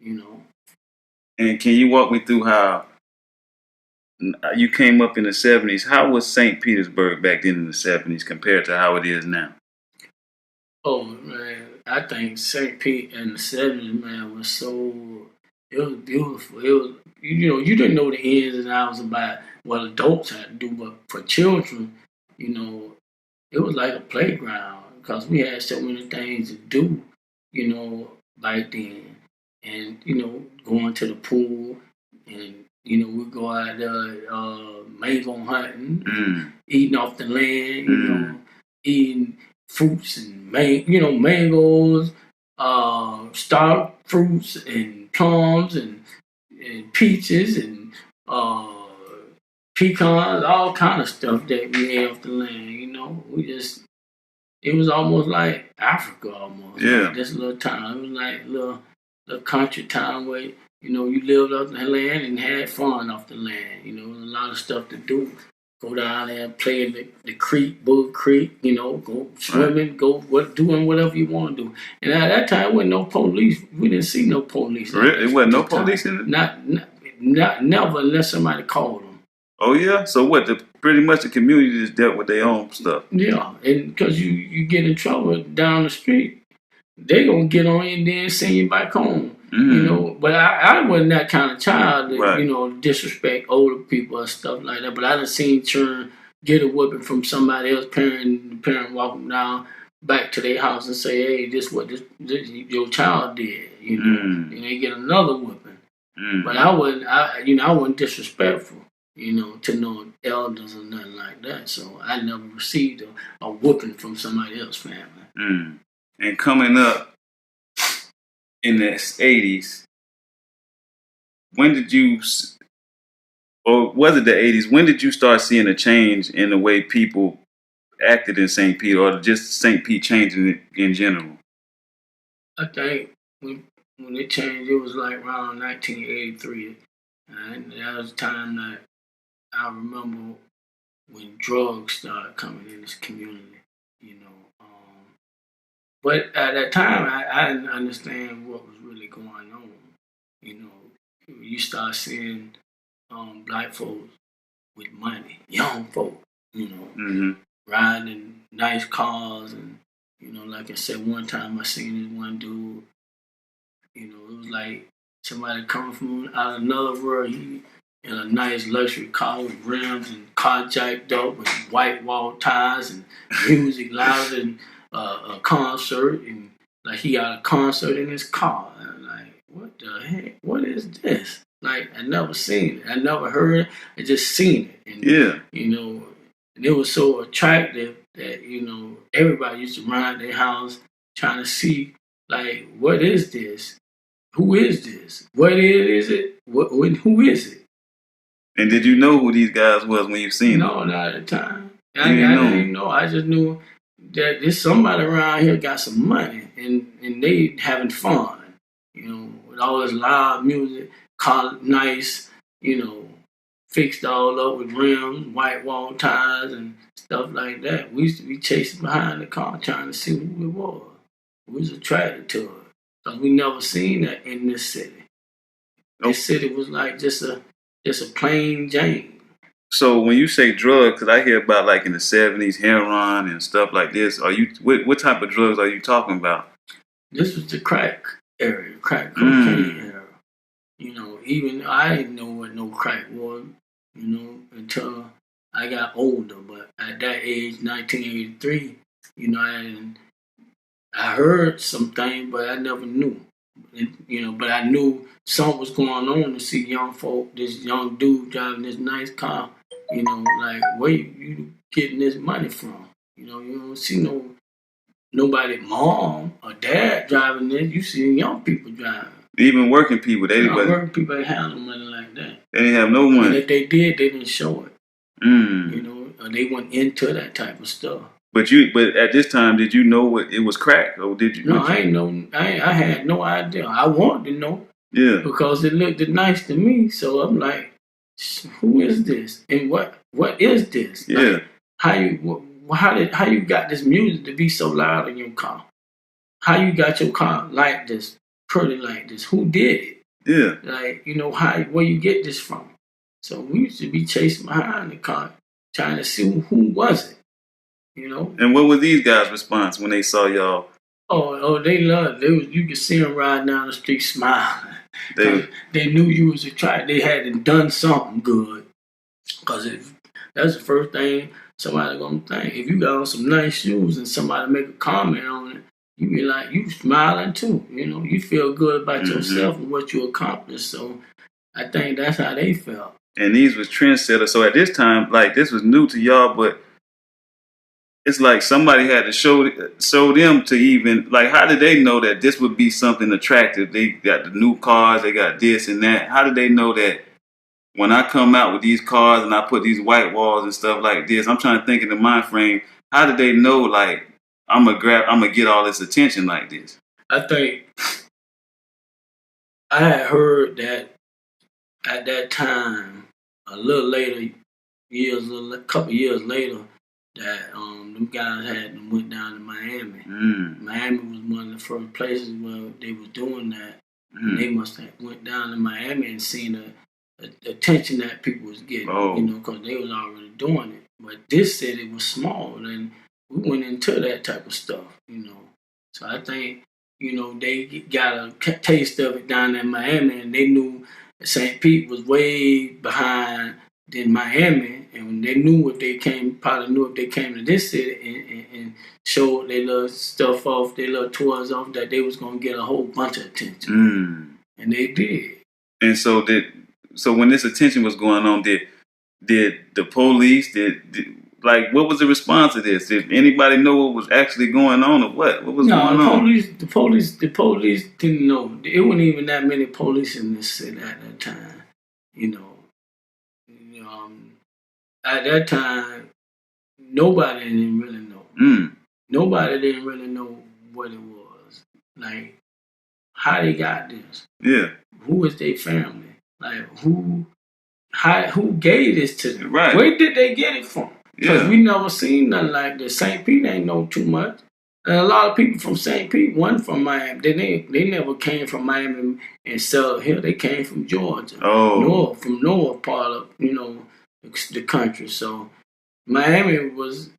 you know. And can you walk me through how you came up in the 70s? How was St. Petersburg back then in the 70s compared to how it is now? Oh man, I think St. Pete in the '70s, man, was so it was beautiful. It was you didn't know the ins and outs about what adults had to do, but for children, you know, it was like a playground because we had so many things to do, back then, and going to the pool, and we go out there mango hunting, Mm, eating off the land, mm, eating fruits and mangoes, star fruits and plums and peaches and uh, pecans, all kind of stuff that we ate off the land. We just it was almost like Africa, almost like yeah. this little town. It was like little country town where you lived off the land and had fun off the land. A lot of stuff to do. Go down there and play in the creek, Bull Creek. Go Right. swimming, doing whatever you want to do. And at that time, wasn't no police. We didn't see no police at Really? It wasn't no that time. police in it? Not never unless somebody called them. Oh yeah. So what? Pretty much the community just dealt with their own stuff. Yeah, and because you get in trouble down the street, they gonna get on you and then send you back home. But I wasn't that kind of child that Right. disrespect older people and stuff like that. But I done seen children get a whipping from somebody else, the parent walk them down back to their house and say, "Hey, this what this your child did," and they get another whipping. But Mm. I wasn't disrespectful, to no elders or nothing like that. So I never received a whooping from somebody else's family. Mm. And coming up in the 80s, when did you, or was it the 80s, when did you start seeing a change in the way people acted in St. Pete or just St. Pete changing in general? I think when it changed, it was like around 1983, and that was the time that I remember when drugs started coming in this community. You know, but at that time, I didn't understand what was really going on. You know, you start seeing black folks with money, young folk, Mm-hmm. riding in nice cars, and like I said, one time I seen this one dude. It was like somebody coming from out of another world. He in a nice luxury car with rims and car jacked up with white wall tires and music louder than a concert, and like he got a concert in his car. And I'm like, what the heck? What is this? Like I never seen it. I never heard it. I just seen it. And Yeah. and it was so attractive that everybody used to run out their house trying to see like what is this? Who is this? What is it? Who is it? And did you know who these guys was when you seen them? No, not at the time. You I didn't know didn't 'em? even know. I just knew that there's somebody around here got some money and they having fun. With all this loud music, car nice, fixed all up with rims, white wall tires, and stuff like that. We used to be chasing behind the car trying to see who it was. We was attracted to it because we never seen that in this city. This city was like just a plain Jane. So when you say drugs, because I hear about like in the 70s heroin and stuff like this, are you what type of drugs are you talking about? This was the crack area, crack cocaine era. Even I didn't know what no crack was, until I got older. But at that age, 1983, I heard some things, but I never knew. But I knew something was going on to see young folk, this young dude driving this nice car. Like where you getting this money from? You don't see nobody, mom or dad driving this. You see young people driving. Even working people, Working people ain't have no money like that. They didn't have no money. And if they did, they didn't show it. Or they went into that type of stuff. But at this time, did you know it was crack, or did you? No, I ain't know. I had no idea. I wanted to know. Yeah. Because it looked nice to me. So I'm like, who is this? And what is this? Yeah. Like, how you got this music to be so loud in your car? How you got your car like this pretty like this? Who did it? Yeah. Like, where you get this from? So we used to be chasing behind the car, trying to see who was it. And what was these guys' response when they saw y'all? Oh, they loved it. You could see them riding down the street smiling. They knew you was a try. They had done something good. Because that's the first thing somebody gonna think. If you got on some nice shoes and somebody make a comment on it, you be like, you smiling too. You feel good about yourself and what you accomplished. So I think that's how they felt. And these was trendsetters. So at this time, like, this was new to y'all, but it's like somebody had to show them to even, like, how did they know that this would be something attractive? They got the new cars, they got this and that. How did they know that when I come out with these cars and I put these white walls and stuff like this? I'm trying to think in the mind frame. How did they know, like, I'm gonna get all this attention like this? I think I had heard that at that time, a little later, a couple years later, that them guys went down to Miami. Miami was one of the first places where they was doing that. And they must have went down to Miami and seen the attention that people was getting, because they was already doing it. But this city was small, and we went into that type of stuff, So I think, they got a taste of it down in Miami, and they knew St.pete was way behind than Miami, and they knew if they came to this city and showed their little stuff off, their little tours off, that they was gonna get a whole bunch of attention, and they did. And so when this attention was going on, did the police like, what was the response to this? Did anybody know what was actually going on, or what? What was going on? The police didn't know. It wasn't even that many police in this city at that time. At that time, nobody didn't really know. Nobody didn't really know what it was. Like, how they got this. Yeah. Who was their family? Like, who gave this to them? Right. Where did they get it from? Because we never seen nothing like this. St. Pete ain't know too much. And a lot of people from St. Pete wasn't from Miami. They never came from Miami and settled here. They came from Georgia. From north part of, the country. So Miami was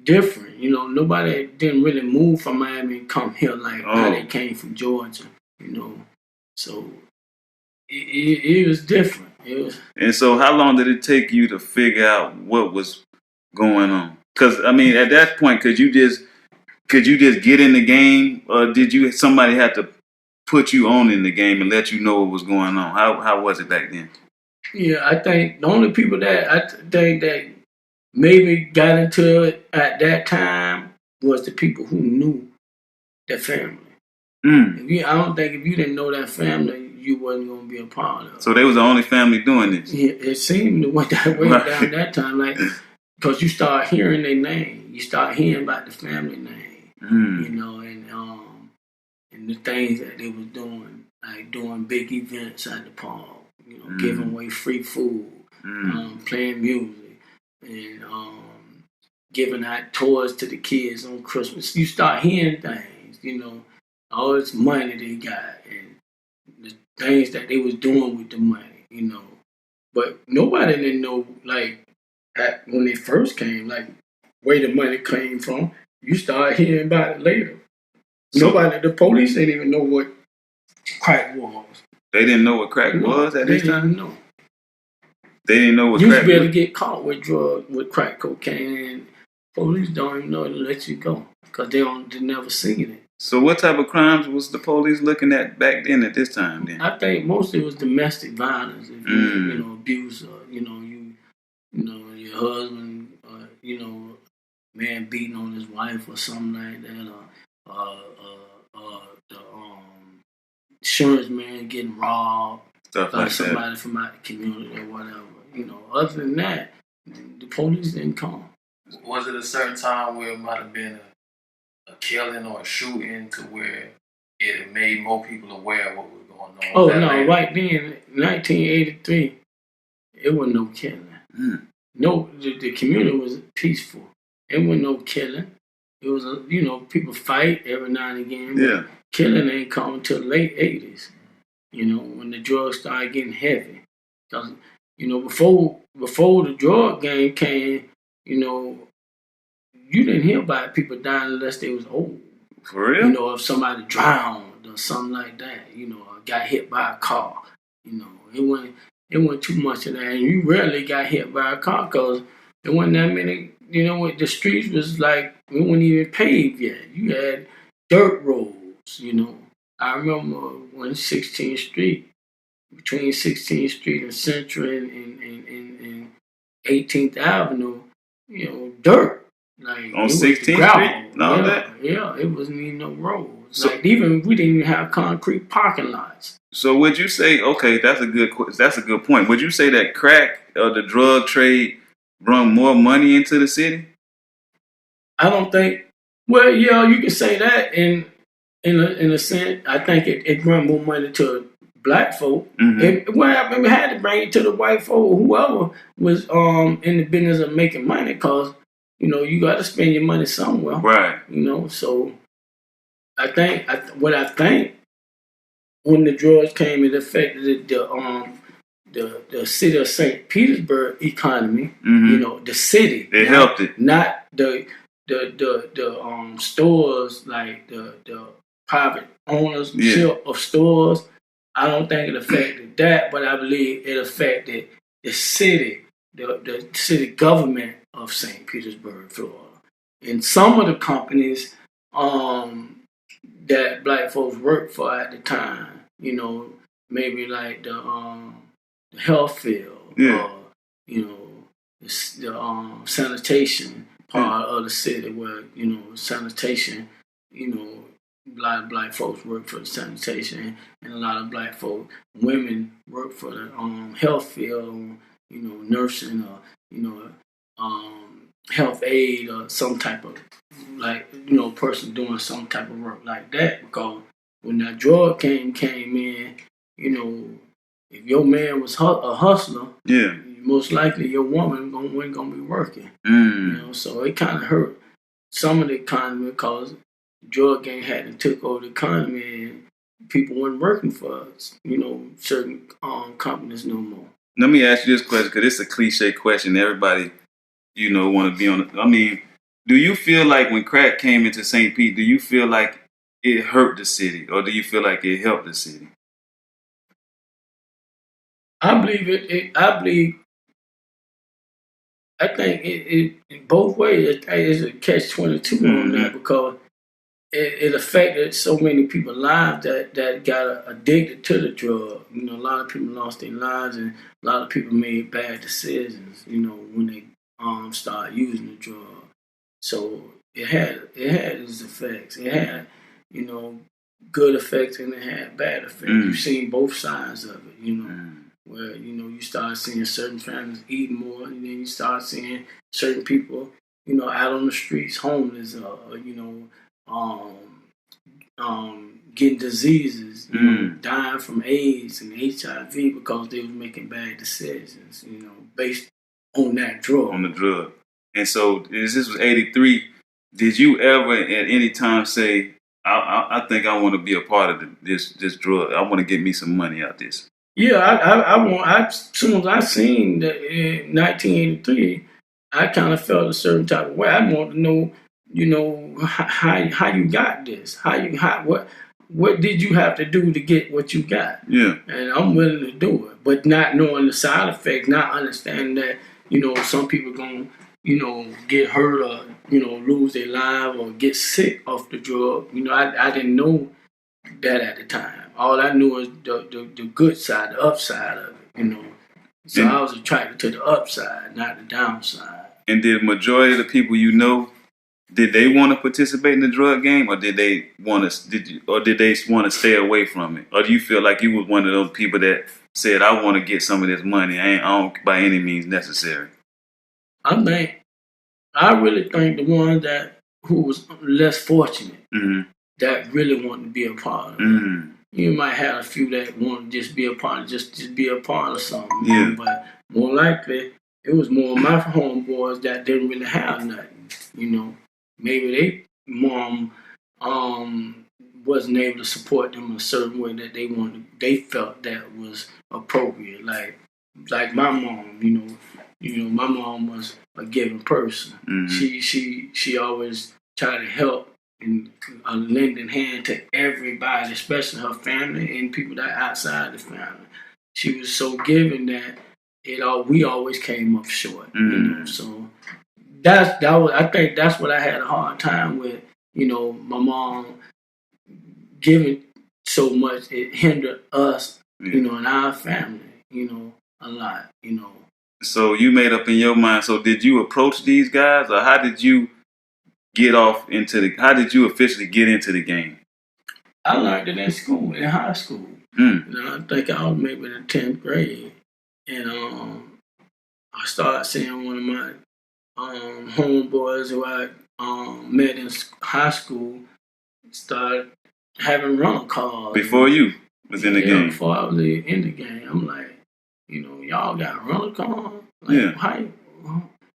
different. Nobody didn't really move from Miami and come here like how they came from Georgia. So it was different. And so how long did it take you to figure out what was going on? Because, I mean, at that point, could you just get in the game, or did somebody have to put you on in the game and let you know what was going on? How was it back then? Yeah, I think the only people that I think that maybe got into it at that time was the people who knew their family. I don't think if you didn't know that family, you wasn't going to be a part of it. So they was the only family doing this? Yeah, it seemed the way that way down that time, like, because you start hearing their name. You start hearing about the family name, and the things that they was doing, like doing big events at the park, giving away free food, playing music, and giving out toys to the kids on Christmas. You start hearing things, all this money they got and the things that they was doing with the money, But nobody didn't know, like, when they first came, like, where the money came from. You start hearing about it later. The police didn't even know what crack was. They didn't know what crack was at this time? They didn't know. They didn't know what crack was? You was? be able to get caught with crack cocaine, and police don't even know to let you go because they never seen it. So what type of crimes was the police looking at back then at this time then? I think mostly it was domestic violence, abuse, your husband, man beating on his wife or something like that, or the insurance man getting robbed by somebody from out the community or whatever. Other than that, the police didn't come. Was it a certain time where it might have been a killing or a shooting to where it made more people aware of what was going on? Oh, no, right then, 1983, it wasn't no killing. No, the community was peaceful. It wasn't no killing. it was people fight every now and again, but Yeah. killing ain't come until the late '80s. When the drugs started getting heavy, because before the drug game came, you didn't hear about people dying unless they was old. For real? If somebody drowned or something like that, or got hit by a car, it wasn't too much of that. And you rarely got hit by a car because there wasn't that many. The streets was like we weren't even paved yet. You had dirt roads. I remember when 16th Street, between 16th Street and Central and 18th Avenue, dirt. Like On it was the 16th gravel. Street and all that? Yeah, it wasn't even no roads. So- Like even we didn't even have concrete parking lots. So would you say, okay, that's a good point. Would you say that crack or the drug trade brought more money into the city? I don't think. Well, yeah, you can say that in a sense. I think it brought more money to black folk. Mm-hmm. We had to bring it to the white folk, whoever was in the business of making money, because you got to spend your money somewhere, Right. So I think when the drugs came, it affected the city of St. Petersburg economy. Mm-hmm. The city. It helped it. Not the stores, like the private ownership of stores. I don't think it affected that, but I believe it affected the city, the city government of St. Petersburg, Florida. And some of the companies that black folks worked for at the time, maybe like the health field, or the sanitation part of the city, where sanitation, a lot of black folks work for the sanitation, and a lot of black folks, women work for the health field, nursing, or health aid, or some type of person doing some type of work like that. Because when that drug came in, if your man was a hustler, most likely your woman wasn't gonna be working. So it kind of hurt some of the economy, because the drug gang had took over the economy, and people weren't working for certain companies no more. Let me ask you this question, because it's a cliche question. Everybody, want to be on it. I mean, do you feel like when crack came into St. Pete, do you feel like it hurt the city, or do you feel like it helped the city? I believe I think it both ways. It's a catch-22 on that, because it affected so many people's lives that got addicted to the drug. A lot of people lost their lives, and a lot of people made bad decisions. When they started using the drug. So it had its effects. It had good effects, and it had bad effects. You've seen both sides of it. Where you start seeing certain families eating more, and then you start seeing certain people out on the streets, homeless, getting diseases, dying from AIDS and HIV, because they were making bad decisions, based on that drug. On the drug. And so this was 83. Did you ever at any time say, I think I want to be a part of this drug. I want to get me some money out this? Yeah, as soon as I seen that in 1983, I kind of felt a certain type of way. I want to know, how you got this? What did you have to do to get what you got? Yeah. And I'm willing to do it, but not knowing the side effects, not understanding that some people gonna get hurt, or lose their life, or get sick off the drug. I didn't know that at the time. All I knew was the good side, the upside of it, So I was attracted to the upside, not the downside. And did majority of the people did they want to participate in the drug game, or did they want to stay away from it? Or do you feel like you was one of those people that said, I want to get some of this money, I don't by any means necessary? I really think the ones who was less fortunate, that really wanted to be a part of it. You might have a few that want to just be a part of something. Yeah. But more likely, it was more of my homeboys that didn't really have nothing. Maybe mom wasn't able to support them a certain way that they felt that was appropriate. Like my mom, my mom was a giving person. She always tried to help and a lending hand to everybody, especially her family and people that outside the family. She was so giving that we always came up short. So I think that's what I had a hard time with. My mom giving so much, it hindered us, in our family, a lot. So you made up in your mind. So did you approach these guys, or how did you how did you officially get into the game? I learned it in school, in high school. I think I was maybe in the 10th grade, and I started seeing one of my homeboys who I met in high school start having rental cars. Before you was in the game? Before I was in the game. I'm like, y'all got rental cars? How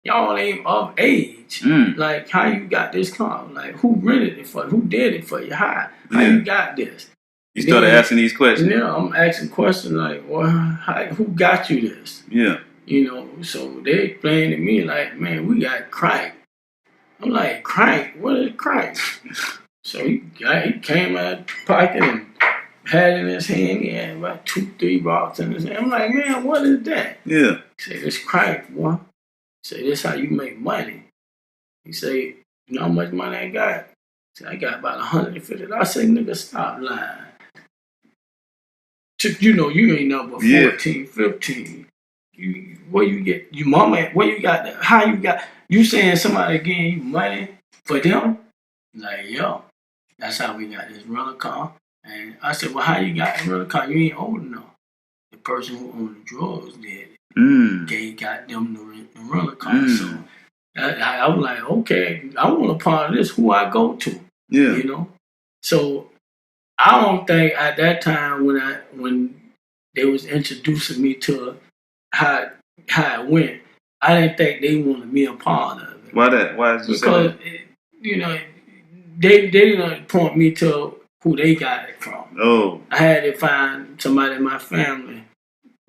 y'all ain't of age. Like, how you got this car? Like, who rented it for you? Who did it for you? How you got this? You started asking these questions? Yeah, I'm asking questions like, well, who got you this? Yeah. So they explained to me like, man, we got crack. I'm like, crack? What is crack? So he came out pocket and had it in his hand. He had about 2-3 rocks in his hand. I'm like, man, what is that? Yeah. He said, it's crack, boy. He said, this how you make money. He said, you know how much money I got? He said, I got about $150. I said, nigga, stop lying. You ain't number 14, 15. Where you get your mama? Where you got that? How you got? You saying somebody giving you money for them? Like, yo, that's how we got this rental car. And I said, well, how you got the rental car? You ain't old enough. The person who owned the drugs did. They got them the rental car. So I was like, okay, I want a part of this. Who I go to? Yeah. So I don't think at that time when they was introducing me to how it went, I didn't think they wanted me a part of it. Why that? Why did you say that? Because they didn't point me to who they got it from. Oh. I had to find somebody in my family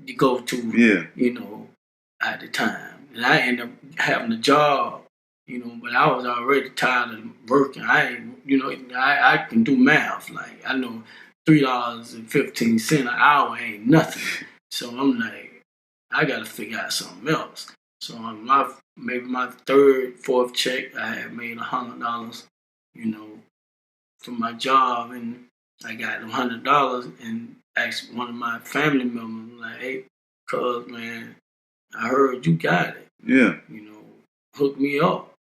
to go to. Yeah. At the time, and I ended up having a job. But I was already tired of working. I can do math. Like, I know $3.15 an hour ain't nothing. So I'm like, I got to figure out something else. So on maybe my third, fourth check, I had made $100, from my job, and I got $100 and asked one of my family members, like, hey, cuz, man, I heard you got it. Yeah. Hook me up,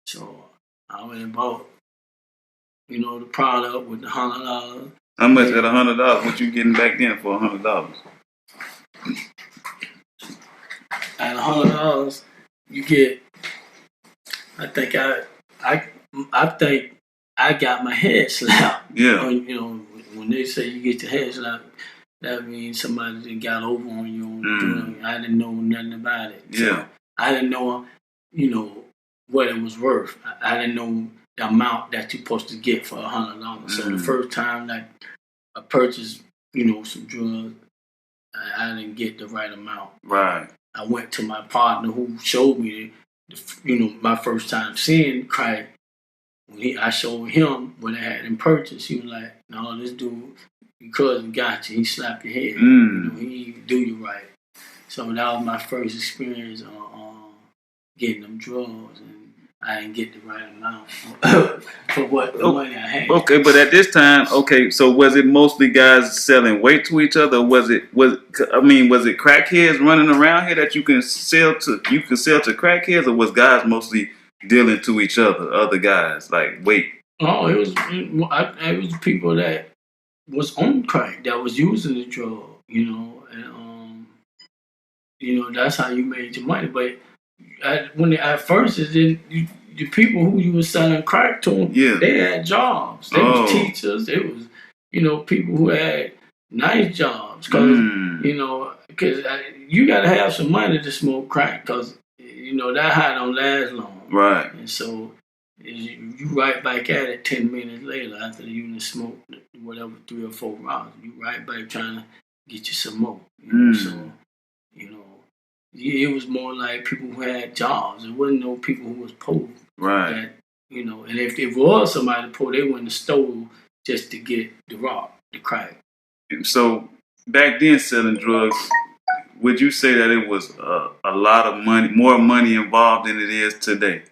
So I went and bought, the product with the $100. How much at $100? What you getting back then for $100? At $100, you get. I think I got my head slapped. Yeah. When they say you get your head slapped, that means somebody that got over on you. I didn't know nothing about it. So yeah. I didn't know, what it was worth. I didn't know the amount that you're supposed to get for $100. So the first time that I purchased, some drugs, I didn't get the right amount. Right. I went to my partner who showed me, my first time seeing crack. I showed him what I had in purchase. He was like, no, this dude, your cousin got you. He slapped your head. He didn't do you right. So that was my first experience on getting them drugs, and I didn't get the right amount for what the money I had. Okay, but at this time, so was it mostly guys selling weight to each other? Was it crackheads running around here that you can sell to crackheads, or was guys mostly dealing to each other guys, like weight? Oh, it was people that was on crack, that was using the drug, and that's how you made your money. But at first, the people who you were selling crack to, they had jobs. They was teachers. They was, people who had nice jobs. Because, you got to have some money to smoke crack, because, that high don't last long. Right. And so You right back at it 10 minutes later after you done smoked whatever 3 or 4 rounds. You right back trying to get you some more. So, it was more like people who had jobs. It wasn't no people who was poor. Right. That, and if there was somebody poor, they went to stole just to get the rock, the crack. So back then, selling drugs, would you say that it was a lot of money, more money involved than it is today?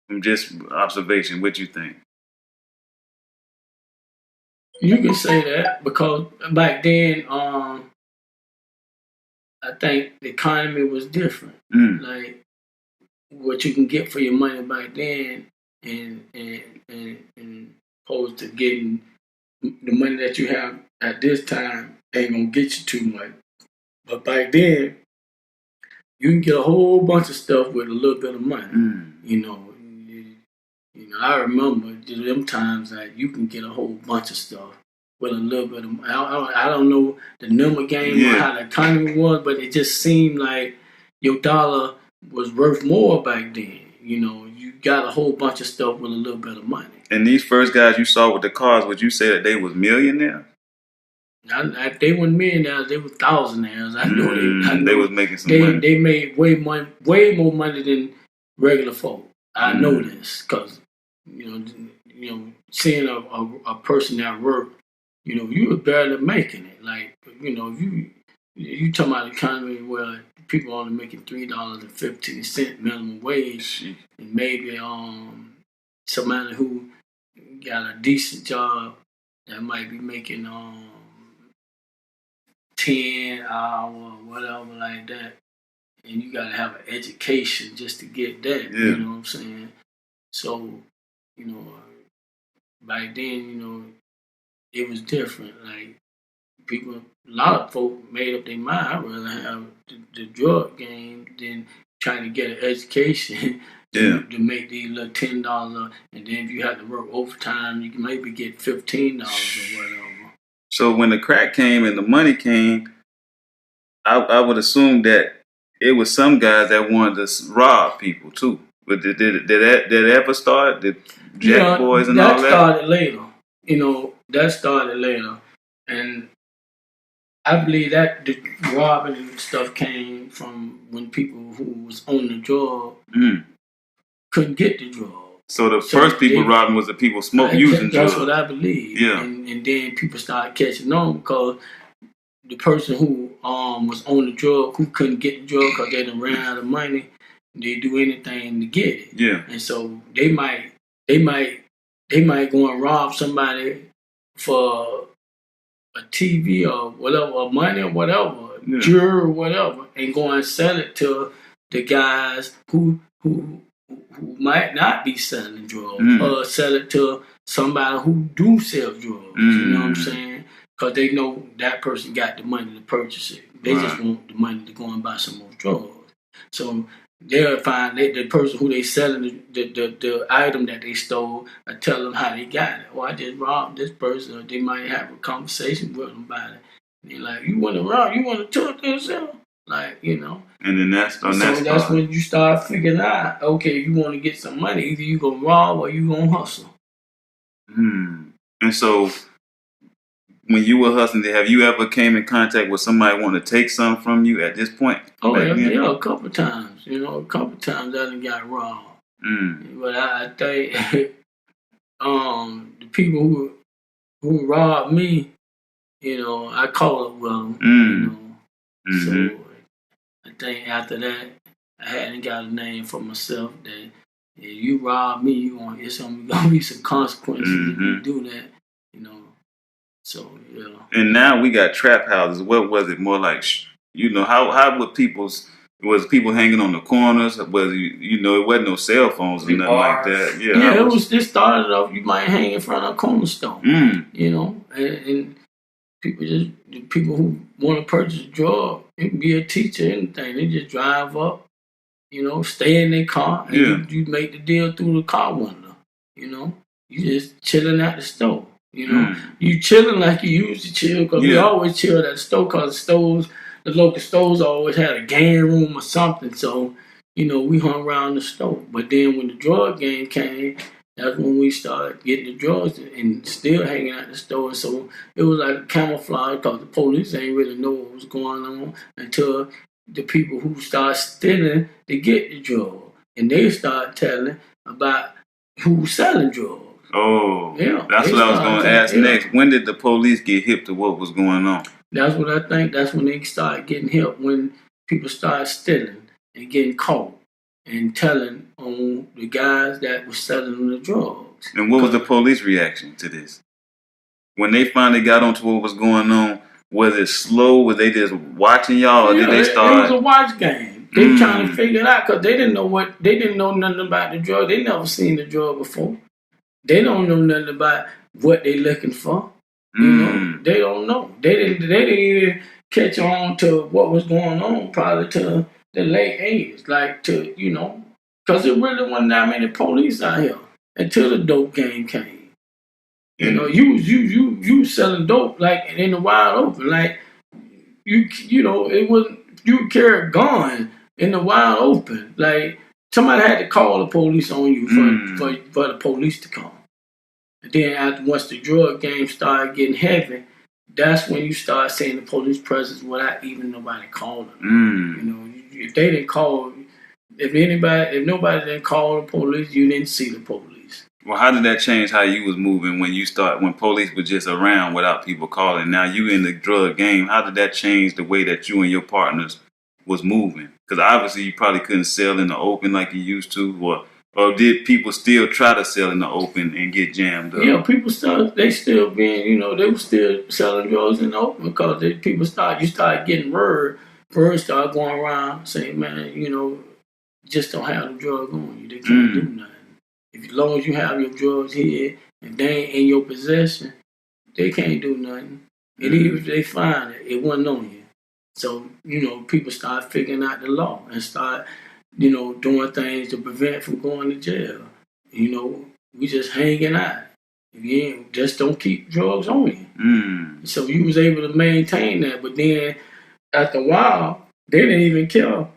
From just observation, what you think? You can say that because back then, I think the economy was different. Like what you can get for your money back then, and opposed to getting the money that you have at this time ain't gonna get you too much. But back then, you can get a whole bunch of stuff with a little bit of money. I remember them times that you can get a whole bunch of stuff with a little bit of money. I don't know the number game or how the economy was, but it just seemed like your dollar was worth more back then. You got a whole bunch of stuff with a little bit of money. And these first guys you saw with the cars, would you say that they was millionaires? They weren't millionaires, they were thousandaires. I know they was making some money. They made way more money than regular folk. I know this because seeing a person at work, you were barely making it. Like you talking about the economy where people only making $3.15 minimum wage, and maybe somebody who got a decent job that might be making 10 hour, whatever like that, and you gotta have an education just to get that. You know what I'm saying? So, back then, it was different. Like people, a lot of folk made up their mind. I'd rather have the drug game than trying to get an education to make these little $10, and then if you have to work overtime, you can maybe get $15 or whatever. So when the crack came and the money came, I would assume that it was some guys that wanted to rob people too. But did that ever start? Did Jack Boys and all that? That started later. That started later. And I believe that the robbing and stuff came from when people who was on the drug couldn't get the drug. So the first people robbing was the people using drugs. That's what I believe. Yeah. And then people started catching on because the person who was on the drug, who couldn't get the drug because they done ran out of money, they do anything to get it. Yeah. And so they might go and rob somebody for a TV or whatever, or money or whatever, jewelry or whatever, and go and sell it to the guys who might not be selling drugs, or sell it to somebody who do sell drugs. You know what I'm saying? Because they know that person got the money to purchase it. They just want the money to go and buy some more drugs. So they'll find the person who they selling the item that they stole and tell them how they got it. Or I just robbed this person. Or they might have a conversation with them about it. And they're like, you want to rob? You want to talk to yourself? Like, And then that's when you start figuring out, okay, you want to get some money. Either you going to rob or you going to hustle. And so when you were hustling, have you ever came in contact with somebody wanting to take something from you at this point? Oh, yeah, a couple times. A couple times I done got robbed. But I think the people who robbed me, I caught up with them. So I think after that, I hadn't got a name for myself that if you rob me, it's going to be some consequences if you do that, So, And now we got trap houses. What was it more like? How was people hanging on the corners? Was it wasn't no cell phones or nothing like that. Yeah, it started off. You might hang in front of a corner store. And people who want to purchase a drug, it can be a teacher, anything. They just drive up, stay in their car, and you make the deal through the car window. You just chilling at the store. You chilling like you used to chill because we always chilled at the store because the local stores always had a game room or something. So, we hung around the store. But then when the drug game came, That's when we started getting the drugs and still hanging out the store. So it was like camouflage because the police ain't really know what was going on until the people who start stealing to get the drug. And they start telling about who's selling drugs. Oh, yeah, that's what I was going to ask next. When did the police get hip to what was going on? That's what I think. That's when they started getting hip, when people started stealing and getting caught and telling on the guys that were selling the drugs. And what was the police reaction to this? When they finally got onto what was going on, was it slow? Were they just watching y'all, or did they start? It was a watch game. They trying to figure it out because they didn't know nothing about the drug. They never seen the drug before. They don't know nothing about what they looking for. You know, they don't know. They didn't even catch on to what was going on probably to the late 80s. Like because it really wasn't that many police out here until the dope game came. You know, you selling dope like in the wild open, like it wasn't. You carry a gun in the wild open, like somebody had to call the police on you for the police to come. And then once the drug game started getting heavy, that's when you start seeing the police presence without even nobody calling. You know, if they didn't call, if nobody didn't call the police, you didn't see the police. Well, how did that change how you was moving when police were just around without people calling? Now you in the drug game. How did that change the way that you and your partners was moving? Because obviously you probably couldn't sell in the open like you used to, or did people still try to sell in the open and get jammed up? Yeah, people they still being, they were still selling drugs in the open because you start getting word. First started going around saying, man, just don't have the drug on you. They can't do nothing. As long as you have your drugs here and they ain't in your possession, they can't do nothing. And even if they find it, it wasn't on you. So, people start figuring out the law and start, doing things to prevent from going to jail. We just hanging out. Just don't keep drugs on you. So you was able to maintain that. But then after a while, they didn't even care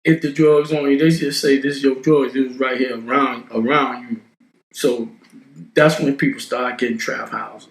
if the drugs on you. They just say this is your drugs. It was right here around you. So that's when people start getting trap houses.